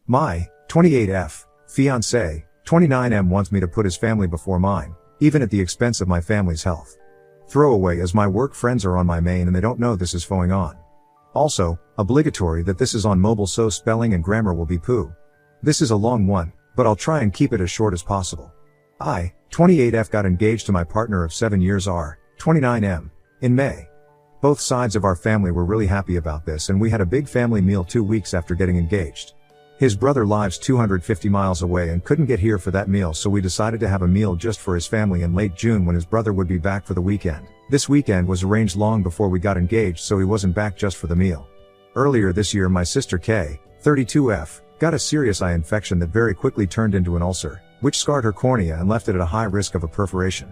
My 28F fiancé, 29M, wants me to put his family before mine, even at the expense of my family's health. Throwaway, as my work friends are on my main and they don't know this is going on. Also, obligatory that this is on mobile, so spelling and grammar will be poo. This is a long one, but I'll try and keep it as short as possible. I, 28F, got engaged to my partner of 7 years, R, 29M, in May. Both sides of our family were really happy about this, and we had a big family meal 2 weeks after getting engaged. His brother lives 250 miles away and couldn't get here for that meal, so we decided to have a meal just for his family in late June when his brother would be back for the weekend. This weekend was arranged long before we got engaged, so he wasn't back just for the meal. Earlier this year, my sister K, 32F, got a serious eye infection that very quickly turned into an ulcer, which scarred her cornea and left it at a high risk of a perforation.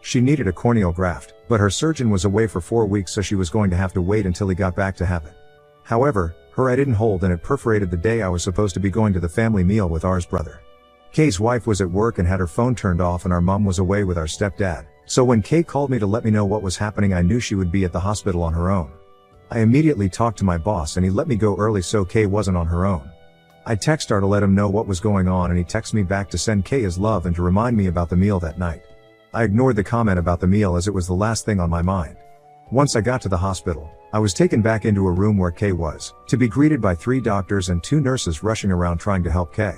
She needed a corneal graft, but her surgeon was away for 4 weeks, so she was going to have to wait until he got back to have it. However, her eye didn't hold and it perforated the day I was supposed to be going to the family meal with R's brother. K's wife was at work and had her phone turned off, and our mom was away with our stepdad, so when K called me to let me know what was happening, I knew she would be at the hospital on her own. I immediately talked to my boss and he let me go early so K wasn't on her own. I texted her to let him know what was going on, and he texted me back to send K his love and to remind me about the meal that night. I ignored the comment about the meal as it was the last thing on my mind. Once I got to the hospital, I was taken back into a room where K was, to be greeted by 3 doctors and 2 nurses rushing around trying to help K.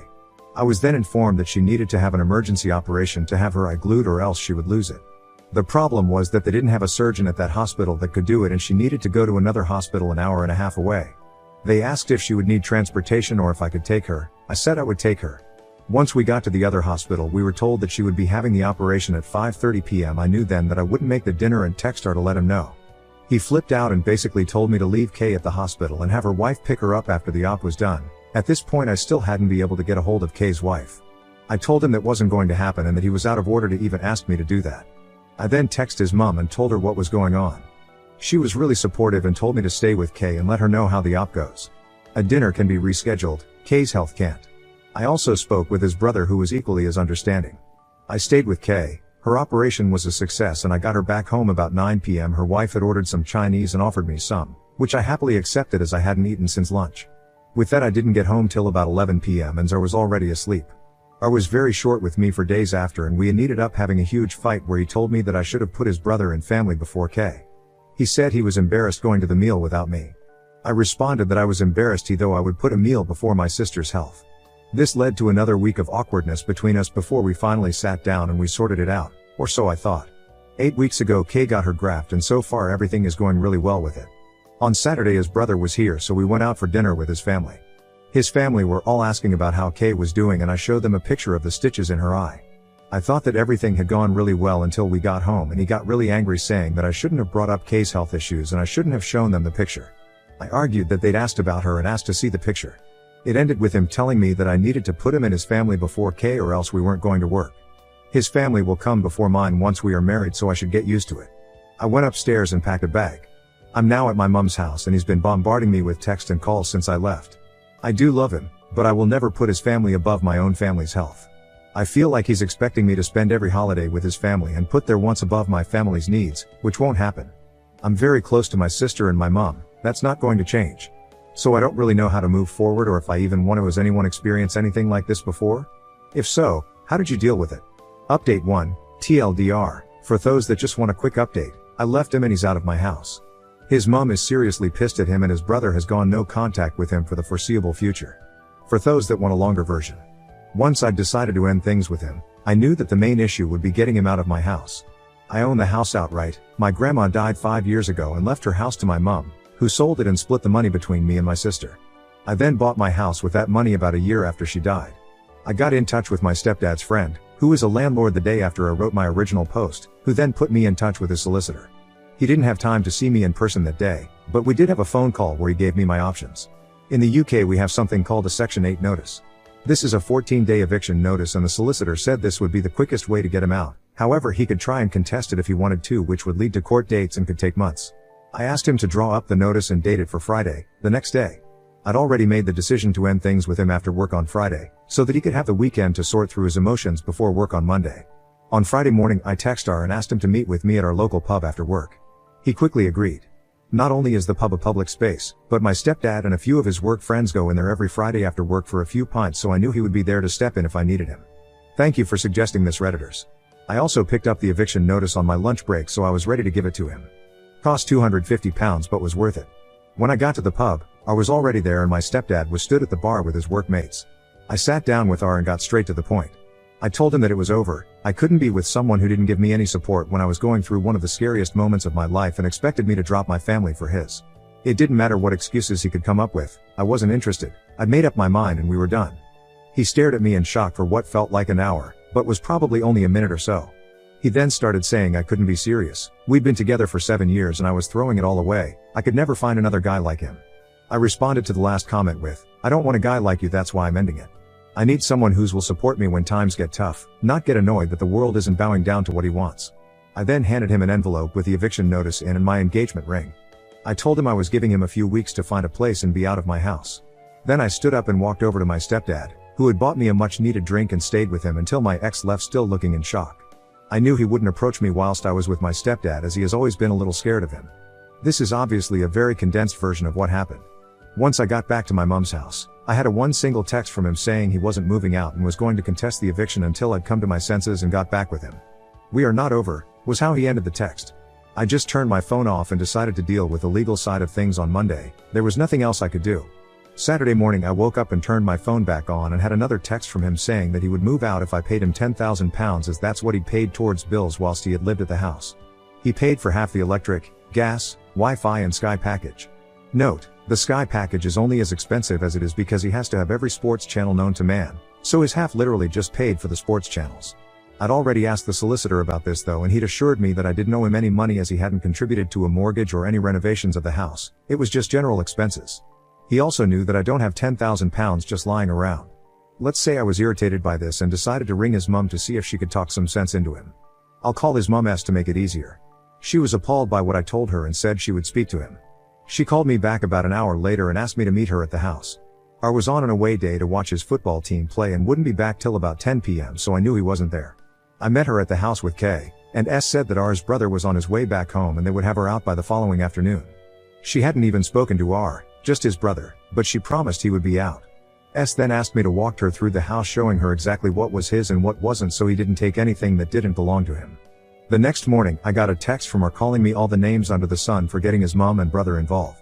I was then informed that she needed to have an emergency operation to have her eye glued or else she would lose it. The problem was that they didn't have a surgeon at that hospital that could do it, and she needed to go to another hospital an hour and a half away. They asked if she would need transportation or if I could take her. I said I would take her. Once we got to the other hospital, we were told that she would be having the operation at 5:30 p.m. I knew then that I wouldn't make the dinner and texted her to let him know. He flipped out and basically told me to leave K at the hospital and have her wife pick her up after the op was done. At this point I still hadn't been able to get a hold of K's wife. I told him that wasn't going to happen and that he was out of order to even ask me to do that. I then texted his mom and told her what was going on. She was really supportive and told me to stay with K and let her know how the op goes. A dinner can be rescheduled, K's health can't. I also spoke with his brother, who was equally as understanding. I stayed with K. Her operation was a success and I got her back home about 9 p.m. Her wife had ordered some Chinese and offered me some, which I happily accepted as I hadn't eaten since lunch. With that, I didn't get home till about 11 p.m. and Zar was already asleep. R was very short with me for days after, and we ended up having a huge fight where he told me that I should have put his brother and family before K. He said he was embarrassed going to the meal without me. I responded that I was embarrassed though I would put a meal before my sister's health. This led to another week of awkwardness between us before we finally sat down and we sorted it out, or so I thought. 8 weeks ago K got her graft and so far everything is going really well with it. On Saturday his brother was here, so we went out for dinner with his family. His family were all asking about how K was doing and I showed them a picture of the stitches in her eye. I thought that everything had gone really well until we got home and he got really angry, saying that I shouldn't have brought up K's health issues and I shouldn't have shown them the picture. I argued that they'd asked about her and asked to see the picture. It ended with him telling me that I needed to put him and his family before K or else we weren't going to work. His family will come before mine once we are married, so I should get used to it. I went upstairs and packed a bag. I'm now at my mom's house and he's been bombarding me with text and calls since I left. I do love him, but I will never put his family above my own family's health. I feel like he's expecting me to spend every holiday with his family and put their wants above my family's needs, which won't happen. I'm very close to my sister and my mom. That's not going to change. So I don't really know how to move forward or if I even want to. Has anyone experienced anything like this before? If so, how did you deal with it? Update 1, TLDR, for those that just want a quick update, I left him and he's out of my house. His mom is seriously pissed at him and his brother has gone no contact with him for the foreseeable future. For those that want a longer version. Once I'd decided to end things with him, I knew that the main issue would be getting him out of my house. I own the house outright. My grandma died 5 years ago and left her house to my mom, who sold it and split the money between me and my sister. I then bought my house with that money about a year after she died. I got in touch with my stepdad's friend, who is a landlord, the day after I wrote my original post, who then put me in touch with his solicitor. He didn't have time to see me in person that day, but we did have a phone call where he gave me my options. In the UK we have something called a Section 8 notice. This is a 14-day eviction notice and the solicitor said this would be the quickest way to get him out. However, he could try and contest it if he wanted to, which would lead to court dates and could take months. I asked him to draw up the notice and date it for Friday, the next day. I'd already made the decision to end things with him after work on Friday, so that he could have the weekend to sort through his emotions before work on Monday. On Friday morning I texted R and asked him to meet with me at our local pub after work. He quickly agreed. Not only is the pub a public space, but my stepdad and a few of his work friends go in there every Friday after work for a few pints, so I knew he would be there to step in if I needed him. Thank you for suggesting this, Redditors. I also picked up the eviction notice on my lunch break, so I was ready to give it to him. Cost £250 but was worth it. When I got to the pub, I was already there and my stepdad was stood at the bar with his workmates. I sat down with R and got straight to the point. I told him that it was over, I couldn't be with someone who didn't give me any support when I was going through one of the scariest moments of my life and expected me to drop my family for his. It didn't matter what excuses he could come up with, I wasn't interested, I'd made up my mind and we were done. He stared at me in shock for what felt like an hour, but was probably only a minute or so. He then started saying I couldn't be serious, we'd been together for 7 years and I was throwing it all away, I could never find another guy like him. I responded to the last comment with, I don't want a guy like you, that's why I'm ending it. I need someone who will support me when times get tough, not get annoyed that the world isn't bowing down to what he wants. I then handed him an envelope with the eviction notice in and my engagement ring. I told him I was giving him a few weeks to find a place and be out of my house. Then I stood up and walked over to my stepdad, who had bought me a much needed drink, and stayed with him until my ex left, still looking in shock. I knew he wouldn't approach me whilst I was with my stepdad, as he has always been a little scared of him. This is obviously a very condensed version of what happened. Once I got back to my mum's house, I had one single text from him saying he wasn't moving out and was going to contest the eviction until I'd come to my senses and got back with him. We are not over, was how he ended the text. I just turned my phone off and decided to deal with the legal side of things on Monday, there was nothing else I could do. Saturday morning I woke up and turned my phone back on and had another text from him saying that he would move out if I paid him £10,000, as that's what he paid towards bills whilst he had lived at the house. He paid for half the electric, gas, Wi-Fi and Sky package. Note, the Sky package is only as expensive as it is because he has to have every sports channel known to man, so his half literally just paid for the sports channels. I'd already asked the solicitor about this though, and he'd assured me that I didn't owe him any money as he hadn't contributed to a mortgage or any renovations of the house, it was just general expenses. He also knew that I don't have £10,000 just lying around. Let's say I was irritated by this and decided to ring his mum to see if she could talk some sense into him. I'll call his mum S to make it easier. She was appalled by what I told her and said she would speak to him. She called me back about an hour later and asked me to meet her at the house. I was on an away day to watch his football team play and wouldn't be back till about 10 p.m, so I knew he wasn't there. I met her at the house with K, and S said that R's brother was on his way back home and they would have her out by the following afternoon. She hadn't even spoken to R, just his brother, but she promised he would be out. S then asked me to walk her through the house, showing her exactly what was his and what wasn't, so he didn't take anything that didn't belong to him. The next morning, I got a text from her calling me all the names under the sun for getting his mom and brother involved.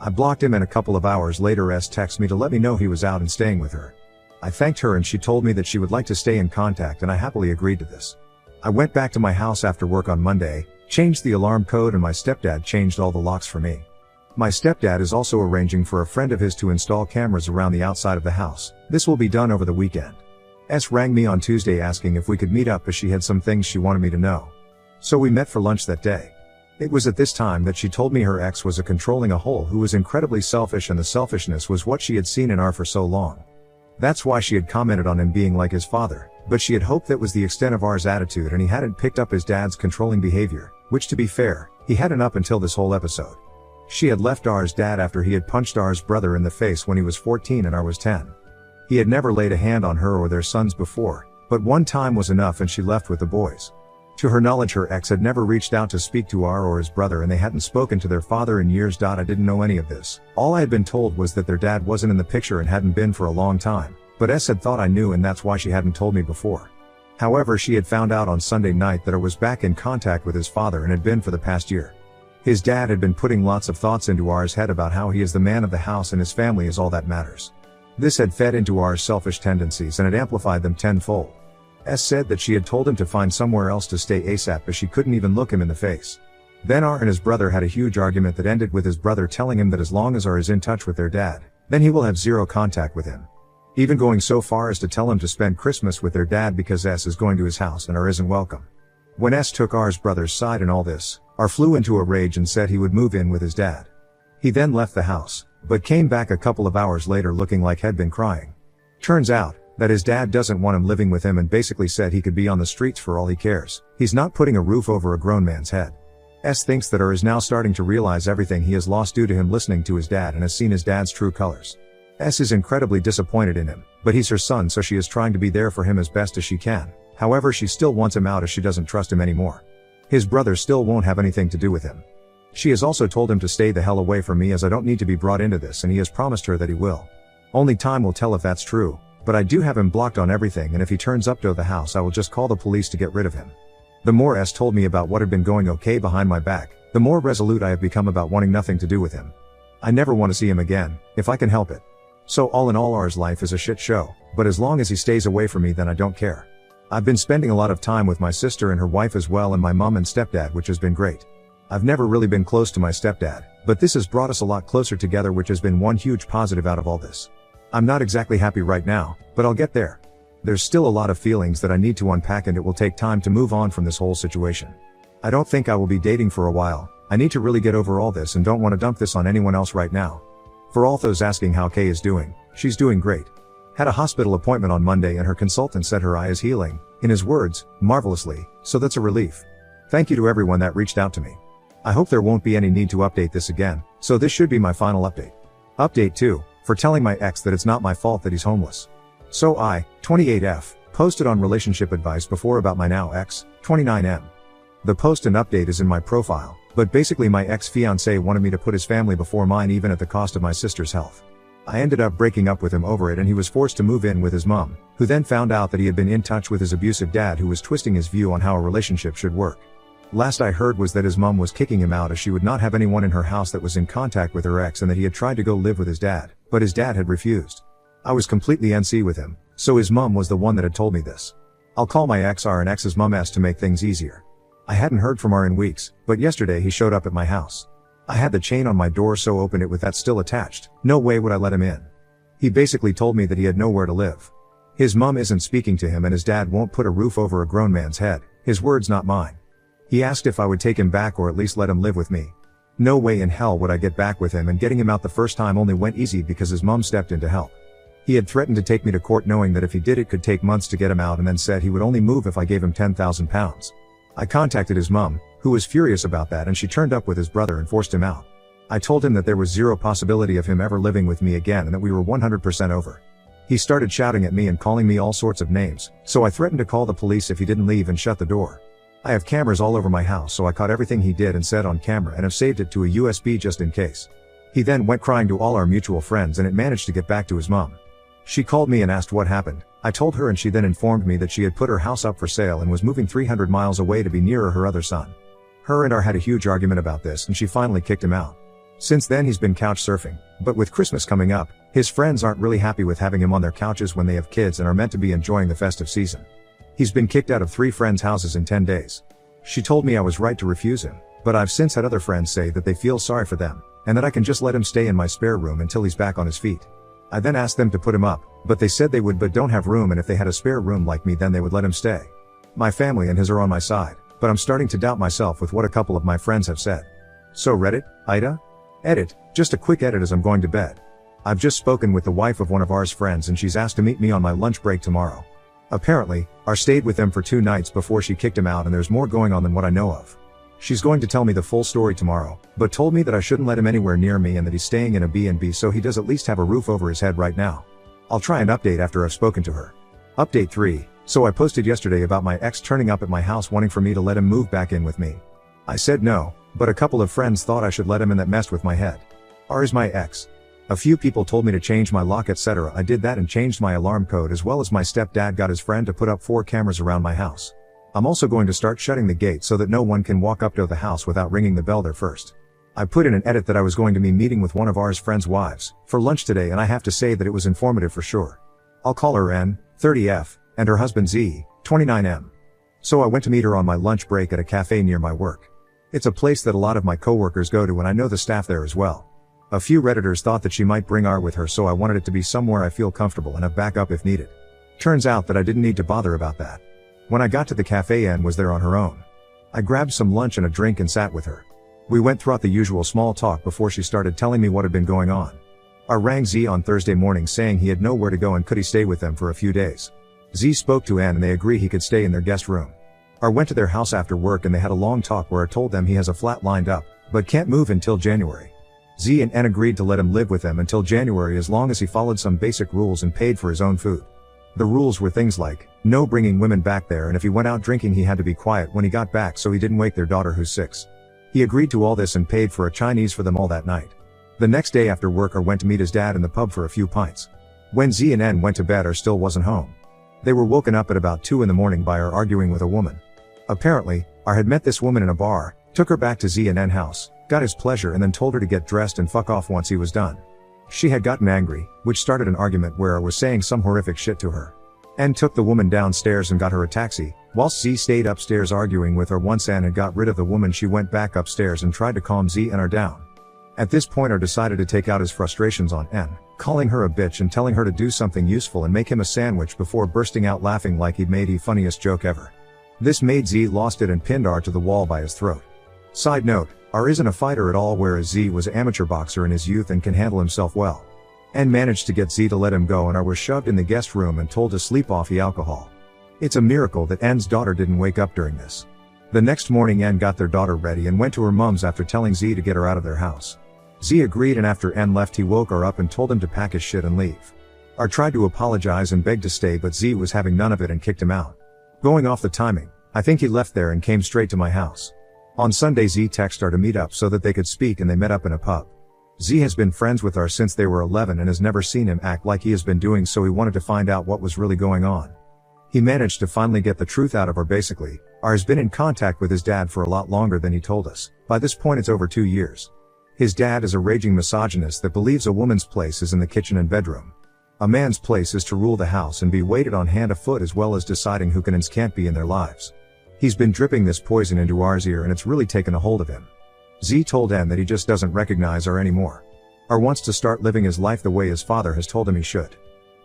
I blocked him, and a couple of hours later S texted me to let me know he was out and staying with her. I thanked her and she told me that she would like to stay in contact, and I happily agreed to this. I went back to my house after work on Monday, changed the alarm code, and my stepdad changed all the locks for me. My stepdad is also arranging for a friend of his to install cameras around the outside of the house. This will be done over the weekend. S rang me on Tuesday asking if we could meet up as she had some things she wanted me to know. So we met for lunch that day. It was at this time that she told me her ex was a controlling a-hole who was incredibly selfish, and the selfishness was what she had seen in R for so long. That's why she had commented on him being like his father, but she had hoped that was the extent of R's attitude and he hadn't picked up his dad's controlling behavior, which, to be fair, he hadn't up until this whole episode. She had left R's dad after he had punched R's brother in the face when he was 14 and R was 10. He had never laid a hand on her or their sons before, but one time was enough and she left with the boys. To her knowledge, her ex had never reached out to speak to R or his brother, and they hadn't spoken to their father in years. I didn't know any of this. All I had been told was that their dad wasn't in the picture and hadn't been for a long time, but S had thought I knew, and that's why she hadn't told me before. However, she had found out on Sunday night that R was back in contact with his father and had been for the past year. His dad had been putting lots of thoughts into R's head about how he is the man of the house and his family is all that matters. This had fed into R's selfish tendencies and had amplified them tenfold. S said that she had told him to find somewhere else to stay ASAP as she couldn't even look him in the face. Then R and his brother had a huge argument that ended with his brother telling him that as long as R is in touch with their dad, then he will have zero contact with him. Even going so far as to tell him to spend Christmas with their dad because S is going to his house and R isn't welcome. When S took R's brother's side in all this, R flew into a rage and said he would move in with his dad. He then left the house, but came back a couple of hours later looking like he'd been crying. Turns out that his dad doesn't want him living with him and basically said he could be on the streets for all he cares. He's not putting a roof over a grown man's head. S thinks that R is now starting to realize everything he has lost due to him listening to his dad and has seen his dad's true colors. S is incredibly disappointed in him, but he's her son, so she is trying to be there for him as best as she can. However, she still wants him out as she doesn't trust him anymore. His brother still won't have anything to do with him. She has also told him to stay the hell away from me as I don't need to be brought into this, and he has promised her that he will. Only time will tell if that's true, but I do have him blocked on everything, and if he turns up to the house I will just call the police to get rid of him. The more S told me about what had been going okay behind my back, the more resolute I have become about wanting nothing to do with him. I never want to see him again, if I can help it. So all in all, ours life is a shit show, but as long as he stays away from me then I don't care. I've been spending a lot of time with my sister and her wife as well, and my mom and stepdad, which has been great. I've never really been close to my stepdad, but this has brought us a lot closer together, which has been one huge positive out of all this. I'm not exactly happy right now, but I'll get there. There's still a lot of feelings that I need to unpack, and it will take time to move on from this whole situation. I don't think I will be dating for a while. I need to really get over all this and don't want to dump this on anyone else right now. For all those asking how Kay is doing, she's doing great. Had a hospital appointment on Monday and her consultant said her eye is healing, in his words, marvelously, so that's a relief. Thank you to everyone that reached out to me. I hope there won't be any need to update this again, so this should be my final update. Update 2, for telling my ex that it's not my fault that he's homeless. So I, 28F, posted on relationship advice before about my now ex, 29M. The post and update is in my profile, but basically my ex-fiancé wanted me to put his family before mine even at the cost of my sister's health. I ended up breaking up with him over it, and he was forced to move in with his mom, who then found out that he had been in touch with his abusive dad, who was twisting his view on how a relationship should work. Last I heard was that his mom was kicking him out as she would not have anyone in her house that was in contact with her ex, and that he had tried to go live with his dad, but his dad had refused. I was completely NC with him, so his mom was the one that had told me this. I'll call my ex R and ex's mom S to make things easier. I hadn't heard from R in weeks, but yesterday he showed up at my house. I had the chain on my door so opened it with that still attached. No way would I let him in. He basically told me that he had nowhere to live. His mom isn't speaking to him and his dad won't put a roof over a grown man's head, his words not mine. He asked if I would take him back or at least let him live with me. No way in hell would I get back with him, and getting him out the first time only went easy because his mom stepped in to help. He had threatened to take me to court knowing that if he did it could take months to get him out, and then said he would only move if I gave him £10,000. I contacted his mom, who was furious about that, and she turned up with his brother and forced him out. I told him that there was zero possibility of him ever living with me again and that we were 100% over. He started shouting at me and calling me all sorts of names, so I threatened to call the police if he didn't leave and shut the door. I have cameras all over my house, so I caught everything he did and said on camera and have saved it to a USB just in case. He then went crying to all our mutual friends, and it managed to get back to his mom. She called me and asked what happened. I told her, and she then informed me that she had put her house up for sale and was moving 300 miles away to be nearer her other son. Her and R had a huge argument about this, and she finally kicked him out. Since then he's been couch surfing, but with Christmas coming up, his friends aren't really happy with having him on their couches when they have kids and are meant to be enjoying the festive season. He's been kicked out of 3 friends' houses in 10 days. She told me I was right to refuse him, but I've since had other friends say that they feel sorry for them, and that I can just let him stay in my spare room until he's back on his feet. I then asked them to put him up, but they said they would but don't have room, and if they had a spare room like me then they would let him stay. My family and his are on my side, but I'm starting to doubt myself with what a couple of my friends have said. So Reddit, Ida? Edit, just a quick edit as I'm going to bed. I've just spoken with the wife of one of R's friends and she's asked to meet me on my lunch break tomorrow. Apparently, R stayed with them for 2 nights before she kicked him out, and there's more going on than what I know of. She's going to tell me the full story tomorrow, but told me that I shouldn't let him anywhere near me and that he's staying in a B&B so he does at least have a roof over his head right now. I'll try and update after I've spoken to her. Update 3, so I posted yesterday about my ex turning up at my house wanting for me to let him move back in with me. I said no, but a couple of friends thought I should let him, and that messed with my head. R is my ex. A few people told me to change my lock etc. I did that and changed my alarm code, as well as my stepdad got his friend to put up 4 cameras around my house. I'm also going to start shutting the gate so that no one can walk up to the house without ringing the bell there first. I put in an edit that I was going to be meeting with one of R's friends' wives for lunch today, and I have to say that it was informative for sure. I'll call her N, 30F, and her husband Z, 29M. So I went to meet her on my lunch break at a cafe near my work. It's a place that a lot of my coworkers go to, and I know the staff there as well. A few Redditors thought that she might bring R with her, so I wanted it to be somewhere I feel comfortable and have backup if needed. Turns out that I didn't need to bother about that. When I got to the cafe, Anne was there on her own. I grabbed some lunch and a drink and sat with her. We went throughout the usual small talk before she started telling me what had been going on. R rang Z on Thursday morning saying he had nowhere to go and could he stay with them for a few days. Z spoke to Anne and they agree he could stay in their guest room. R went to their house after work and they had a long talk where I told them he has a flat lined up, but can't move until January. Z and Anne agreed to let him live with them until January as long as he followed some basic rules and paid for his own food. The rules were things like, no bringing women back there, and if he went out drinking he had to be quiet when he got back so he didn't wake their daughter who's 6. He agreed to all this and paid for a Chinese for them all that night. The next day after work, R went to meet his dad in the pub for a few pints. When Z and N went to bed, R still wasn't home. They were woken up at about 2 in the morning by R arguing with a woman. Apparently, R had met this woman in a bar, took her back to Z and N house, got his pleasure and then told her to get dressed and fuck off once he was done. She had gotten angry, which started an argument where R was saying some horrific shit to her. N took the woman downstairs and got her a taxi, whilst Z stayed upstairs arguing with her. Once N had got rid of the woman, she went back upstairs and tried to calm Z and R down. At this point, R decided to take out his frustrations on N, calling her a bitch and telling her to do something useful and make him a sandwich before bursting out laughing like he'd made the funniest joke ever. This made Z lost it and pinned R to the wall by his throat. Side note, R isn't a fighter at all, whereas Z was an amateur boxer in his youth and can handle himself well. N managed to get Z to let him go and R was shoved in the guest room and told to sleep off the alcohol. It's a miracle that N's daughter didn't wake up during this. The next morning, N got their daughter ready and went to her mum's after telling Z to get her out of their house. Z agreed, and after N left, he woke R up and told him to pack his shit and leave. R tried to apologize and begged to stay, but Z was having none of it and kicked him out. Going off the timing, I think he left there and came straight to my house. On Sunday, Z texted R to meet up so that they could speak, and they met up in a pub. Z has been friends with R since they were 11 and has never seen him act like he has been doing, so he wanted to find out what was really going on. He managed to finally get the truth out of R. Basically, R has been in contact with his dad for a lot longer than he told us. By this point, it's over 2 years. His dad is a raging misogynist that believes a woman's place is in the kitchen and bedroom. A man's place is to rule the house and be waited on hand or foot, as well as deciding who can and can't be in their lives. He's been dripping this poison into R's ear and it's really taken a hold of him. Z told N that he just doesn't recognize R anymore. R wants to start living his life the way his father has told him he should.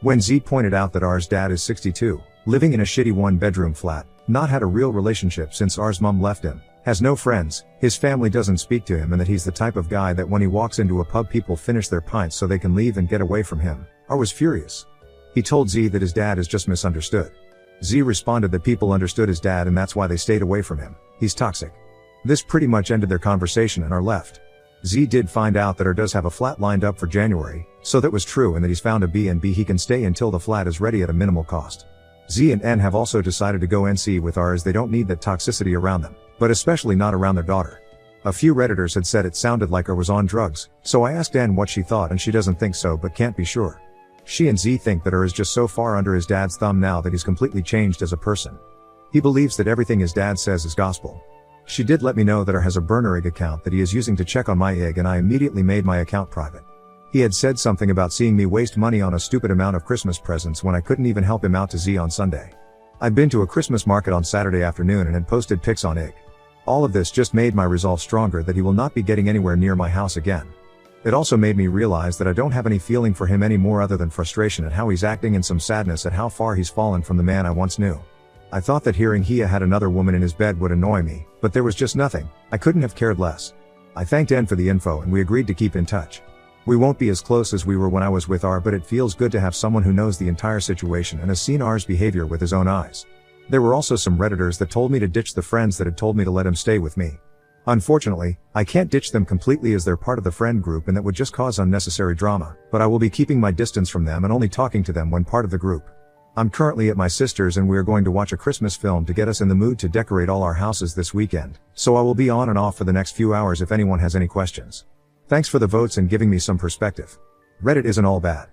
When Z pointed out that R's dad is 62, living in a shitty 1-bedroom flat, not had a real relationship since R's mom left him, has no friends, his family doesn't speak to him, and that he's the type of guy that when he walks into a pub people finish their pints so they can leave and get away from him, R was furious. He told Z that his dad is just misunderstood. Z responded that people understood his dad and that's why they stayed away from him. He's toxic. This pretty much ended their conversation and R left. Z did find out that R does have a flat lined up for January, so that was true, and that he's found a B&B he can stay until the flat is ready at a minimal cost. Z and N have also decided to go NC with R as they don't need that toxicity around them, but especially not around their daughter. A few Redditors had said it sounded like R was on drugs, so I asked N what she thought and she doesn't think so but can't be sure. She and Z think that R is just so far under his dad's thumb now that he's completely changed as a person. He believes that everything his dad says is gospel. She did let me know that R has a burner egg account that he is using to check on my egg, and I immediately made my account private. He had said something about seeing me waste money on a stupid amount of Christmas presents when I couldn't even help him out to Z on Sunday. I'd been to a Christmas market on Saturday afternoon and had posted pics on egg. All of this just made my resolve stronger that he will not be getting anywhere near my house again. It also made me realize that I don't have any feeling for him anymore other than frustration at how he's acting and some sadness at how far he's fallen from the man I once knew. I thought that hearing he had another woman in his bed would annoy me, but there was just nothing. I couldn't have cared less. I thanked N for the info and we agreed to keep in touch. We won't be as close as we were when I was with R, but it feels good to have someone who knows the entire situation and has seen R's behavior with his own eyes. There were also some Redditors that told me to ditch the friends that had told me to let him stay with me. Unfortunately, I can't ditch them completely as they're part of the friend group and that would just cause unnecessary drama, but I will be keeping my distance from them and only talking to them when part of the group. I'm currently at my sister's and we are going to watch a Christmas film to get us in the mood to decorate all our houses this weekend, so I will be on and off for the next few hours if anyone has any questions. Thanks for the votes and giving me some perspective. Reddit isn't all bad.